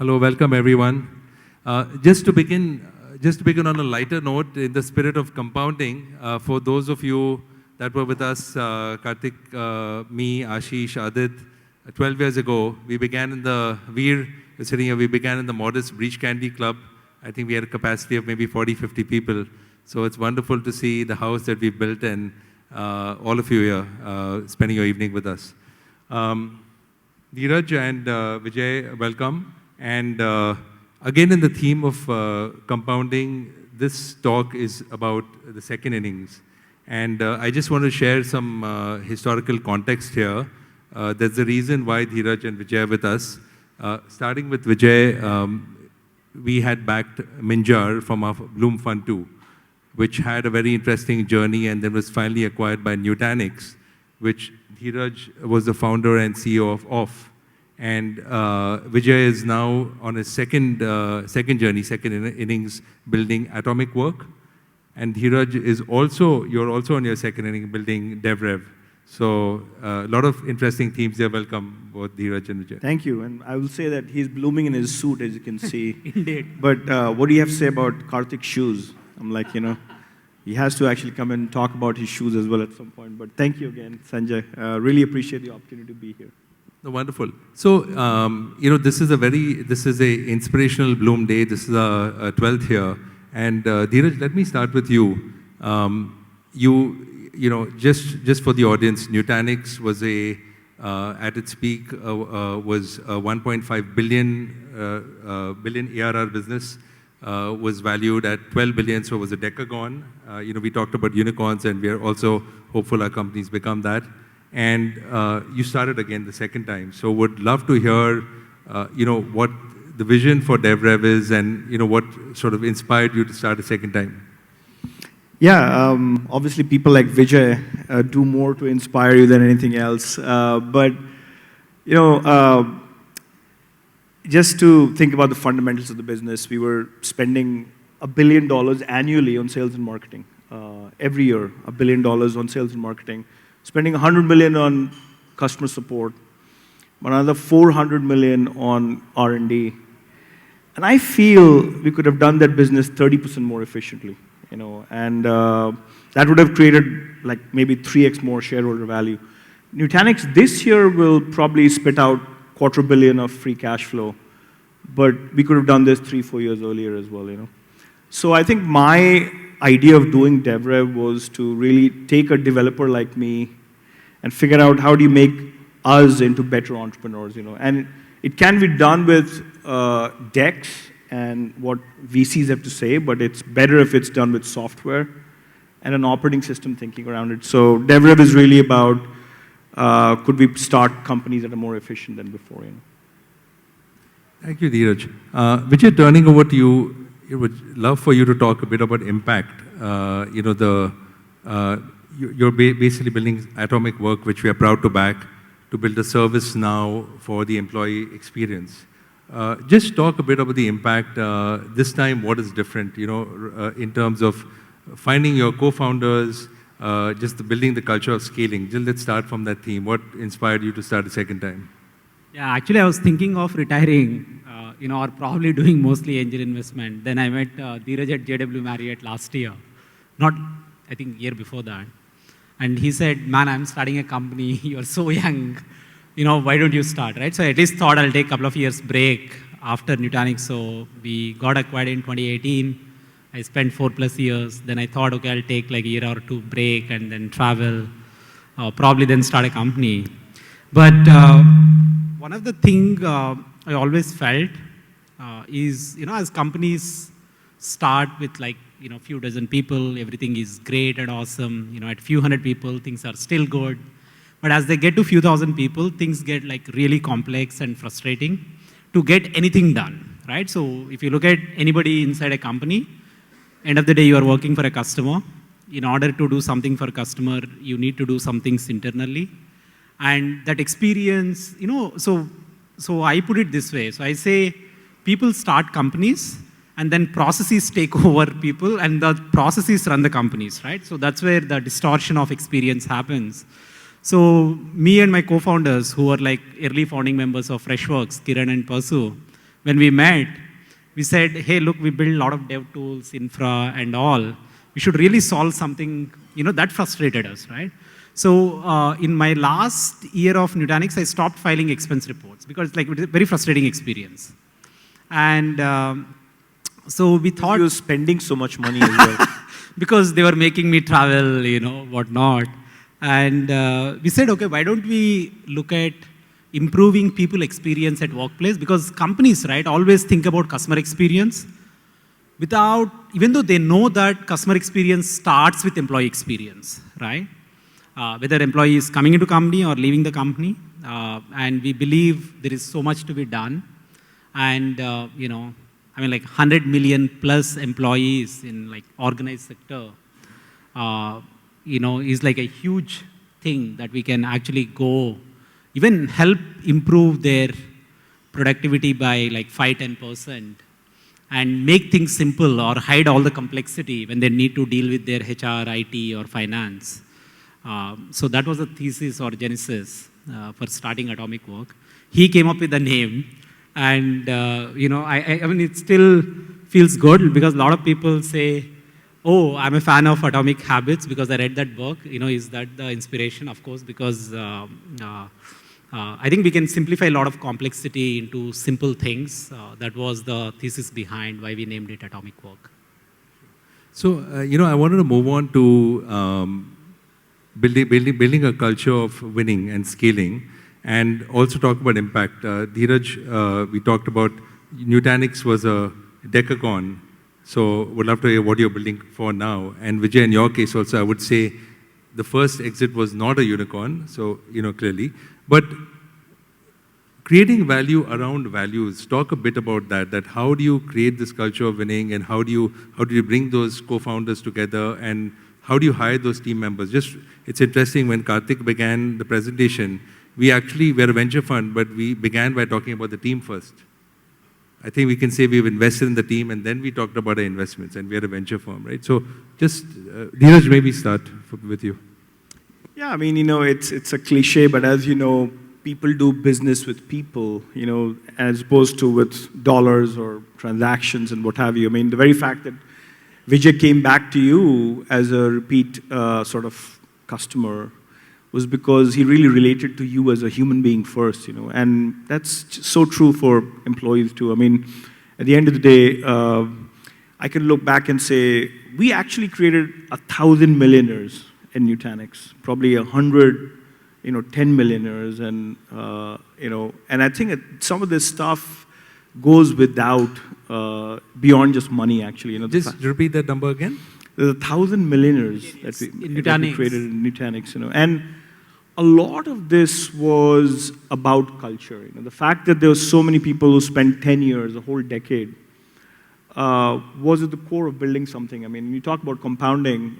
Hello, welcome everyone. Just to begin on a lighter note, in the spirit of compounding, for those of you that were with us, Karthik, me, Ashish, Adit, 12 years ago, we began in the modest Breach Candy Club. I think we had a capacity of maybe 40, 50 people. So it's wonderful to see the house that we built and all of you here spending your evening with us. Dheeraj and Vijay, welcome. And again, in the theme of compounding, this talk is about the second innings. And I just want to share some historical context here. There's a reason why Dheeraj and Vijay are with us. Starting with Vijay, we had backed Minjar from our Blume Fund 2, which had a very interesting journey and then was finally acquired by Nutanix, which Dheeraj was the founder and CEO of. And Vijay is now on his second innings building Atomicwork. And Dheeraj is you're also on your second inning building DevRev. So a lot of interesting themes there. Welcome, both Dheeraj and Vijay. Thank you. And I will say that he's blooming in his suit, as you can see. Indeed. But what do you have to say about Karthik's shoes? I'm like, he has to actually come and talk about his shoes as well at some point. But thank you again, Sanjay. Really appreciate the opportunity to be here. No, wonderful. So, this is a inspirational Blume day. This is a 12th here. And Dheeraj, let me start with you. Just for the audience, Nutanix was at its peak, was a 1.5 billion ARR business, was valued at 12 billion, so it was a decagon. We talked about unicorns, and we are also hopeful our companies become that. And you started again the second time. So would love to hear, what the vision for DevRev is and, what sort of inspired you to start a second time. Yeah, obviously people like Vijay do more to inspire you than anything else. Just to think about the fundamentals of the business, we were spending $1 billion annually on sales and marketing. Every year, $1 billion on sales and marketing. Spending $100 million on customer support, another $400 million on R&D. And I feel we could have done that business 30% more efficiently, and that would have created like maybe 3x more shareholder value. Nutanix this year will probably spit out $250 million of free cash flow, but we could have done this 3-4 years earlier as well, So I think my idea of doing DevRev was to really take a developer like me and figure out how do you make us into better entrepreneurs, And it can be done with decks and what VCs have to say, but it's better if it's done with software and an operating system thinking around it. So DevRev is really about could we start companies that are more efficient than before, Thank you, Dheeraj. Vijay, turning over to you, I would love for you to talk a bit about impact. You're basically building Atomicwork, which we are proud to back, to build a service now for the employee experience. Just talk a bit about the impact. This time, what is different, in terms of finding your co-founders, just building the culture of scaling. Just let's start from that theme. What inspired you to start a second time? Yeah, actually, I was thinking of retiring, or probably doing mostly angel investment. Then I met Dheeraj at JW Marriott last year. Not, I think, year before that. And he said, man, I'm starting a company. You're so young. Why don't you start, right? So I at least thought I'll take a couple of years break after Nutanix. So we got acquired in 2018. I spent 4+ years. Then I thought, okay, I'll take like a year or two break and then travel. Probably then start a company. But one of the things I always felt is, as companies start with like, few dozen people, everything is great and awesome. At few hundred people, things are still good. But as they get to few thousand people, things get like really complex and frustrating to get anything done, right? So if you look at anybody inside a company, end of the day, you are working for a customer. In order to do something for a customer, you need to do some things internally. And that experience, so I put it this way. So I say people start companies and then processes take over people and the processes run the companies, right? So that's where the distortion of experience happens. So me and my co-founders who are like early founding members of Freshworks, Kiran and Persu, when we met, we said, hey, look, we build a lot of dev tools, infra, and all. We should really solve something, that frustrated us, right? So in my last year of Nutanix, I stopped filing expense reports because it was a very frustrating experience. And so we thought... You were spending so much money as well. Because they were making me travel, whatnot. And we said, okay, why don't we look at improving people experience at workplace? Because companies, right, always think about customer experience even though they know that customer experience starts with employee experience, right? Whether employee is coming into company or leaving the company. And we believe there is so much to be done. And, like 100 million plus employees in like organized sector, is like a huge thing that we can actually go, even help improve their productivity by like 5-10%. And make things simple or hide all the complexity when they need to deal with their HR, IT, or finance. So that was the thesis or genesis for starting Atomicwork. He came up with the name, and I mean, it still feels good because a lot of people say, oh, I'm a fan of Atomic Habits because I read that book. Is that the inspiration? Of course, because I think we can simplify a lot of complexity into simple things. That was the thesis behind why we named it Atomicwork. So, I wanted to move on to building a culture of winning and scaling, and also talk about impact. Dheeraj, we talked about Nutanix was a decacorn, so would love to hear what you're building for now. And Vijay, in your case also, I would say the first exit was not a unicorn, so, clearly. But creating value around values, talk a bit about that how do you create this culture of winning, and how do you bring those co-founders together, and how do you hire those team members? It's interesting, when Karthik began the presentation, we're a venture fund, but we began by talking about the team first. I think we can say we've invested in the team, and then we talked about our investments, and we're a venture firm, right? So just, Dheeraj, maybe start with you. Yeah, I mean, it's a cliche, but as you know, people do business with people, as opposed to with dollars or transactions and what have you. I mean, the very fact that Vijay came back to you as a repeat sort of customer was because he really related to you as a human being first, and that's so true for employees too. I mean, at the end of the day, I can look back and say, we actually created 1,000 millionaires in Nutanix, probably 100, 10 millionaires, and and I think some of this stuff goes without beyond just money. Actually, Just repeat that number again. There's 1,000 millionaires that we created in Nutanix, and a lot of this was about culture. The fact that there were so many people who spent 10 years, a whole decade, was at the core of building something. I mean, when you talk about compounding,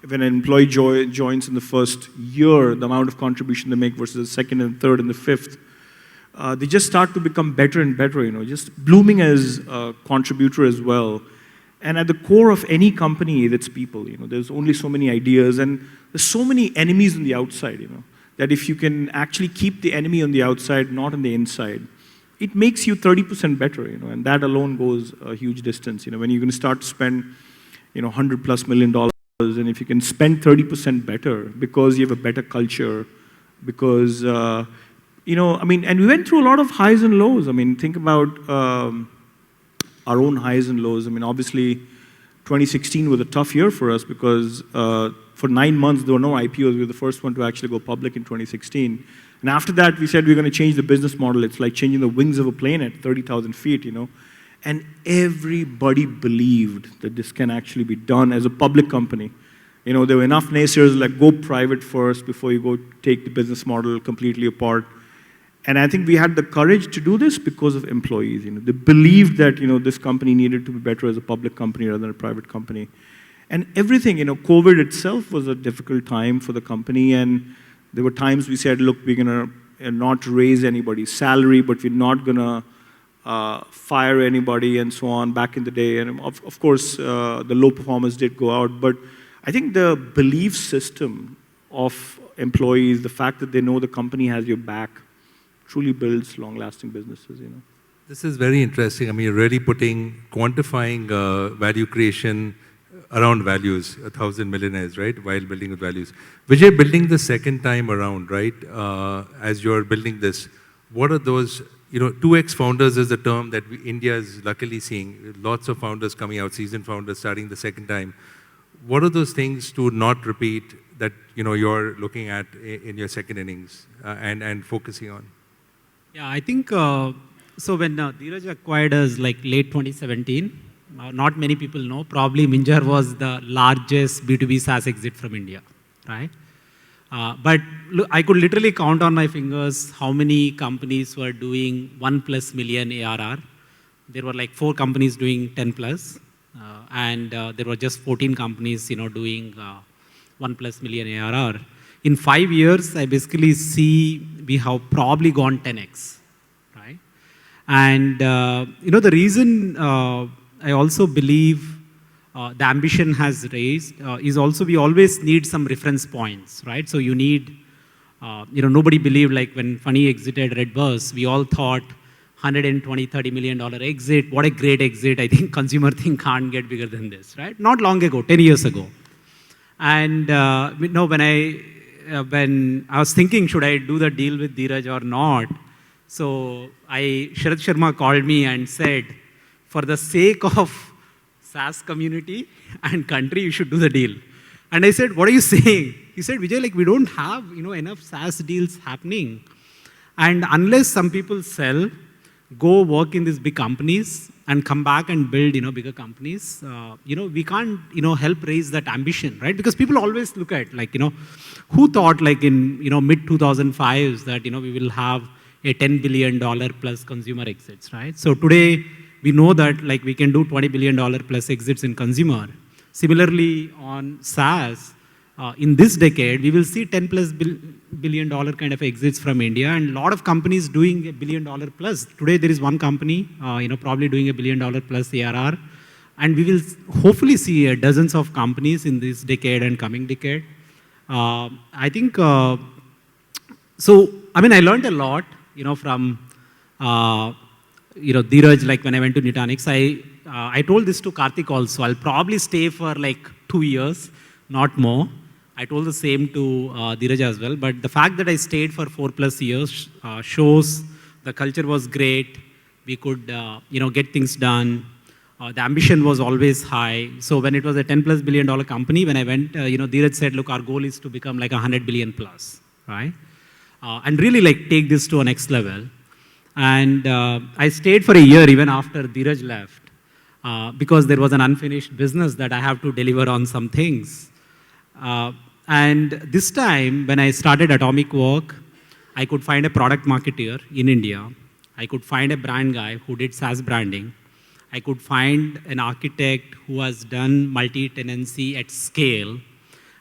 when an employee joins in the first year, the amount of contribution they make versus the second and third and the fifth, they just start to become better and better, just blooming as a contributor as well. And at the core of any company, it's people, there's only so many ideas, and there's so many enemies on the outside, that if you can actually keep the enemy on the outside, not on the inside, it makes you 30% better, and that alone goes a huge distance. When you're going to start to spend, $100+ million, and if you can spend 30% better because you have a better culture, because, I mean, and we went through a lot of highs and lows. I mean, think about our own highs and lows. I mean, obviously, 2016 was a tough year for us because for 9 months, there were no IPOs. We were the first one to actually go public in 2016. And after that, we said we're going to change the business model. It's like changing the wings of a plane at 30,000 feet, And everybody believed that this can actually be done as a public company. There were enough naysayers like, go private first before you go take the business model completely apart. And I think we had the courage to do this because of employees. They believed that, this company needed to be better as a public company rather than a private company. And everything, COVID itself was a difficult time for the company, and there were times we said, look, we're going to not raise anybody's salary, but we're not going to fire anybody and so on back in the day. And of course, the low performers did go out. But I think the belief system of employees, the fact that they know the company has your back, truly builds long-lasting businesses, This is very interesting. I mean, you're really quantifying value creation around values, 1,000 millionaires, right? While building with values. Vijay, building the second time around, right? As you're building this, what are those, 2x founders is the term that India is luckily seeing. Lots of founders coming out, seasoned founders starting the second time. What are those things to not repeat that, you're looking at in your second innings and focusing on? Yeah, I think, so when Dheeraj acquired us like late 2017, not many people know, probably Minjar was the largest B2B SaaS exit from India, right? But look, I could literally count on my fingers how many companies were doing 1+ million ARR. There were like 4 companies doing 10+, and there were just 14 companies, doing 1+ million ARR. In 5 years, I basically see we have probably gone 10x, right? And the reason I also believe the ambition has raised is also we always need some reference points, right? So you need, nobody believed like when Funny exited Redbus, we all thought 120, $30 million exit, what a great exit. I think consumer thing can't get bigger than this, right? Not long ago, 10 years ago. And when I was thinking, should I do the deal with Dheeraj or not? So Sharad Sharma called me and said, for the sake of SaaS community and country, you should do the deal. And I said, what are you saying? He said, Vijay, like we don't have enough SaaS deals happening. And unless some people sell, go work in these big companies and come back and build bigger companies, we can't help raise that ambition, right? Because people always look at like, who thought like in mid 2005s that we will have a $10 billion plus consumer exits, right? So today, we know that like we can do $20 billion plus exits in consumer. Similarly, on SaaS, in this decade, we will see $10+ billion kind of exits from India, and a lot of companies doing $1 billion plus. Today, there is one company, probably doing $1 billion plus ARR, and we will hopefully see dozens of companies in this decade and coming decade. I think so. I mean, I learned a lot, from. Dheeraj, like when I went to Nutanix, I told this to Karthik also. I'll probably stay for like 2 years, not more. I told the same to Dheeraj as well. But the fact that I stayed for 4+ years shows the culture was great. We could, get things done. The ambition was always high. So when it was a $10+ billion company, when I went, Dheeraj said, look, our goal is to become like 100 billion plus, right? And really like take this to a next level. And I stayed for a year even after Dheeraj left because there was an unfinished business that I have to deliver on some things. And this time, when I started Atomicwork, I could find a product marketer in India. I could find a brand guy who did SaaS branding. I could find an architect who has done multi-tenancy at scale.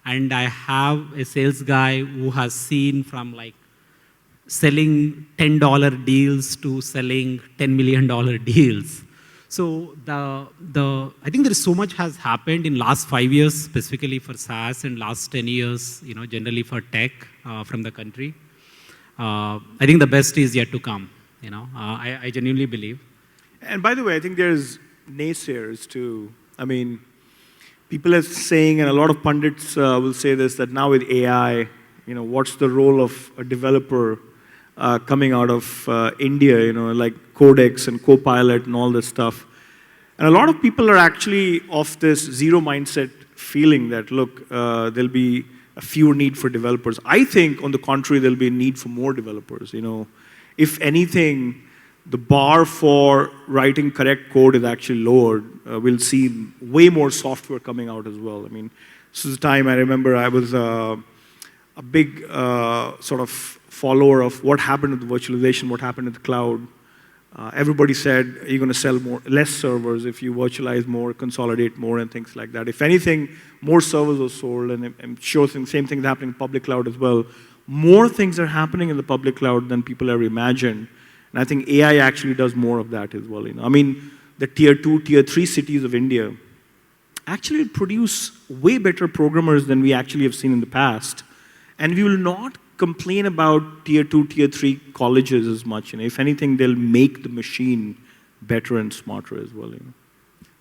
And I have a sales guy who has seen from like selling $10 deals to selling $10 million deals. So I think there is so much has happened in last 5 years, specifically for SaaS, and last 10 years, generally for tech from the country. I think the best is yet to come. I genuinely believe. And by the way, I think there's naysayers too. I mean, people are saying, and a lot of pundits will say this, that now with AI, what's the role of a developer coming out of India, like Codex and Copilot and all this stuff. And a lot of people are actually of this zero mindset feeling that, look, there'll be a fewer need for developers. I think, on the contrary, there'll be a need for more developers. If anything, the bar for writing correct code is actually lowered. We'll see way more software coming out as well. I mean, this is the time I remember I was a big sort of follower of what happened with virtualization, what happened with the cloud. Everybody said you're going to sell less servers if you virtualize more, consolidate more, and things like that. If anything, more servers are sold, and I'm sure the same thing is happening in public cloud as well. More things are happening in the public cloud than people ever imagined. And I think AI actually does more of that as well. I mean, the tier 2, tier 3 cities of India actually produce way better programmers than we actually have seen in the past. And we will not complain about tier 2, tier 3 colleges as much. If anything, they'll make the machine better and smarter as well.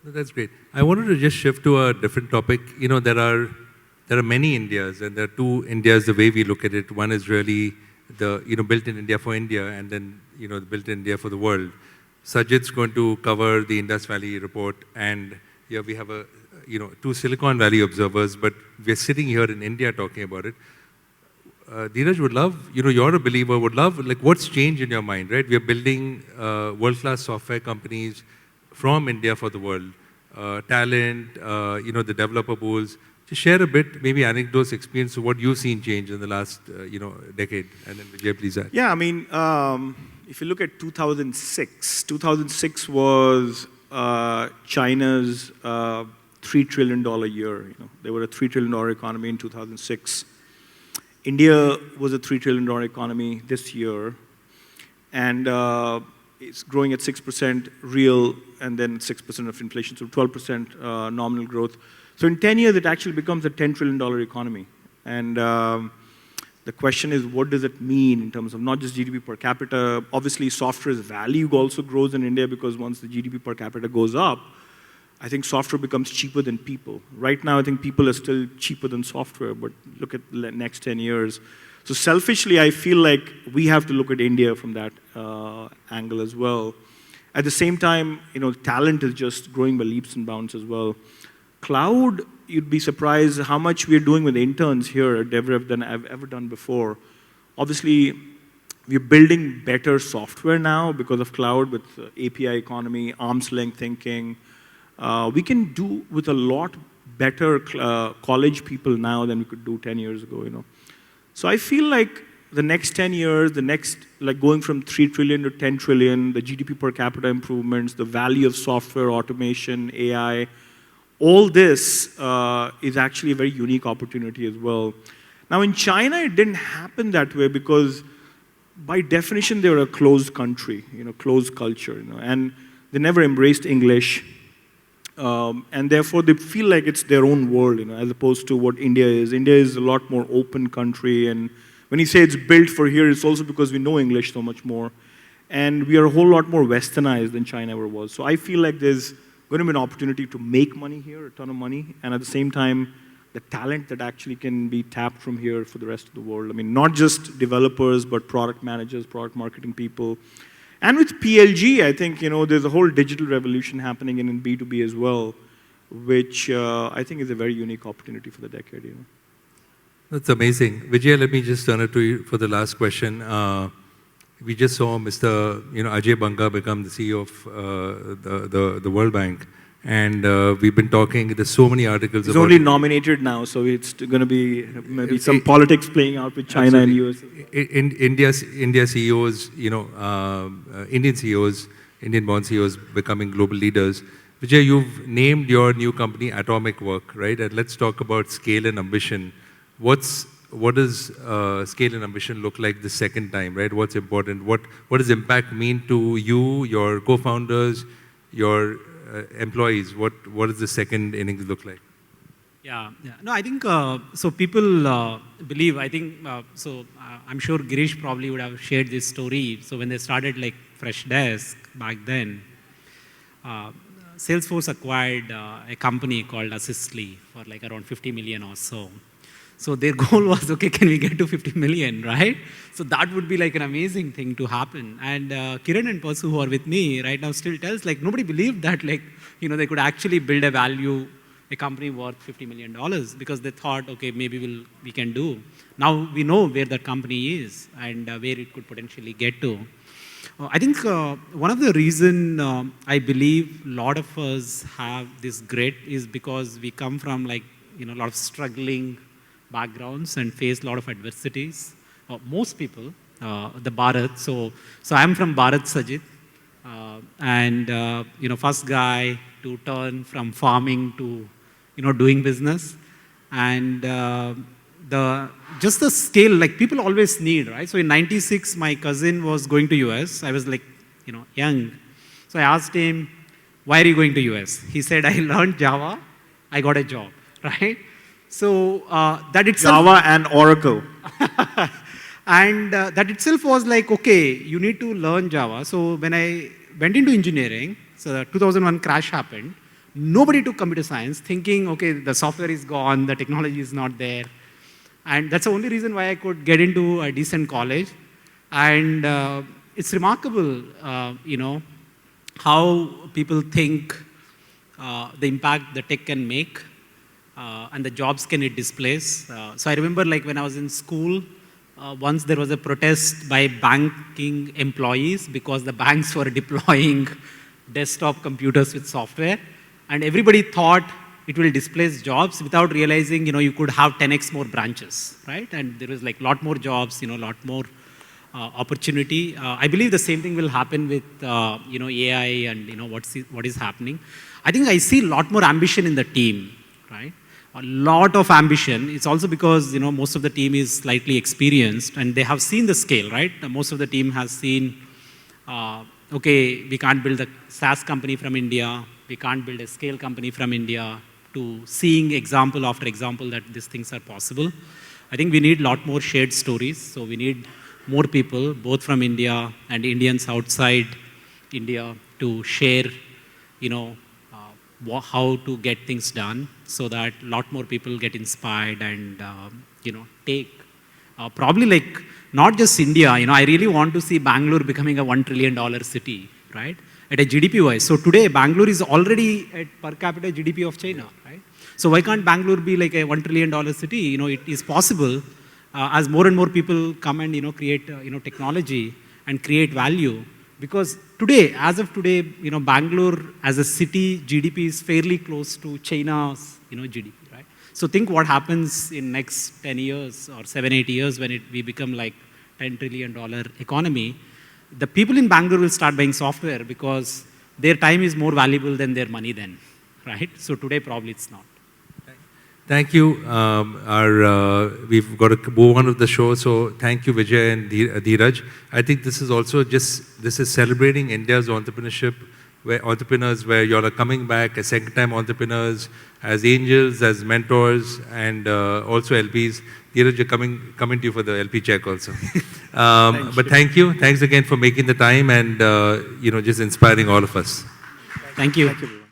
That's great. I wanted to just shift to a different topic. There are many Indias, and there are two Indias the way we look at it. One is really the built in India for India, and then the built in India for the world. Sajid's going to cover the Indus Valley report, and here we have two Silicon Valley observers, but we're sitting here in India talking about it. Dheeraj would love, you're a believer, would love, what's changed in your mind, right? We are building world-class software companies from India for the world. Talent, the developer pools. Just share a bit, maybe anecdotes, experience of what you've seen change in the last, decade. And then Vijay, please add. Yeah, if you look at 2006 was China's $3 trillion year. They were a $3 trillion economy in 2006. India was a $3 trillion economy this year, and it's growing at 6% real, and then 6% of inflation, so 12% nominal growth. So in 10 years, it actually becomes a $10 trillion economy. And the question is, what does it mean in terms of not just GDP per capita? Obviously, software's value also grows in India because once the GDP per capita goes up, I think software becomes cheaper than people. Right now, I think people are still cheaper than software, but look at the next 10 years. So selfishly, I feel like we have to look at India from that angle as well. At the same time, talent is just growing by leaps and bounds as well. Cloud, you'd be surprised how much we're doing with interns here at DevRev than I've ever done before. Obviously, we're building better software now because of cloud with API economy, arm's length thinking. We can do with a lot better college people now than we could do 10 years ago, So I feel like the next 10 years, going from 3 trillion to 10 trillion, the GDP per capita improvements, the value of software, automation, AI, all this is actually a very unique opportunity as well. Now in China, it didn't happen that way because by definition, they were a closed country, closed culture, and they never embraced English. And therefore, they feel like it's their own world, as opposed to what India is. India is a lot more open country, and when you say it's built for here, it's also because we know English so much more. And we are a whole lot more westernized than China ever was. So I feel like there's going to be an opportunity to make money here, a ton of money, and at the same time, the talent that actually can be tapped from here for the rest of the world. Not just developers, but product managers, product marketing people. And with PLG, I think, there's a whole digital revolution happening in B2B as well, which I think is a very unique opportunity for the decade. That's amazing. Vijay, let me just turn it to you for the last question. We just saw Mr. Ajay Banga become the CEO of the World Bank. And we've been talking, there's so many articles He's about... only nominated now, so it's going to be maybe some politics playing out with China and US. India CEOs, Indian CEOs, Indian-born CEOs becoming global leaders. Vijay, you've named your new company Atomicwork, right? And let's talk about scale and ambition. What does scale and ambition look like the second time, right? What's important? What does impact mean to you, your co-founders, your employees? What does the second innings look like? Yeah. No, I think, so people believe, I'm sure Girish probably would have shared this story. So when they started Freshdesk back then, Salesforce acquired a company called Assistly for around 50 million or so. So their goal was, okay, can we get to 50 million, right? So that would be an amazing thing to happen. And Kiran and Pasu, who are with me right now, still tells, nobody believed that, they could actually build a company worth $50 million because they thought, okay, maybe we can do. Now we know where that company is and where it could potentially get to. I think one of the reason I believe a lot of us have this grit is because we come from a lot of struggling backgrounds and face a lot of adversities. Most people, the Bharat. So I'm from Bharat Sajid, and first guy to turn from farming to doing business, and just the scale. People always need, right? So in '96, my cousin was going to US. I was young, so I asked him, "Why are you going to US?" He said, "I learned Java. I got a job." Right? So that itself. Java and Oracle. And that itself was like, okay, you need to learn Java. So when I went into engineering, so the 2001 crash happened, nobody took computer science thinking, okay, the software is gone, the technology is not there. And that's the only reason why I could get into a decent college. And it's remarkable, how people think the impact the tech can make and the jobs can it displace. So I remember like when I was in school, once there was a protest by banking employees because the banks were deploying desktop computers with software, and everybody thought it will displace jobs without realizing, you could have 10x more branches, right? And there was like a lot more jobs, a lot more opportunity. I believe the same thing will happen with, AI and, what is happening. I think I see a lot more ambition in the team, right? A lot of ambition. It's also because, most of the team is slightly experienced and they have seen the scale, right? Most of the team has seen, okay, we can't build a SaaS company from India. We can't build a scale company from India, to seeing example after example that these things are possible. I think we need a lot more shared stories. So we need more people, both from India and Indians outside India, to share, how to get things done so that a lot more people get inspired and, take. Probably like, not just India, I really want to see Bangalore becoming a $1 trillion city, right? At a GDP wise. So today, Bangalore is already at per capita GDP of China, right? So why can't Bangalore be like a $1 trillion city? It is possible as more and more people come and, create, technology and create value. Because today, as of today, Bangalore as a city GDP is fairly close to China's, GDP, right? So think what happens in next 10 years or 7-8 years when we become like $10 trillion economy. The people in Bangalore will start buying software because their time is more valuable than their money then, right? So today probably it's not. Thank you. We've got to move on with the show. So thank you, Vijay and Dheeraj. I think this is also this is celebrating India's entrepreneurship, where you all are coming back as second-time entrepreneurs, as angels, as mentors, and also LPs. Dheeraj, you're coming to you for the LP check also. But thank you. Thanks again for making the time and, just inspiring all of us. Thank you. Thank you.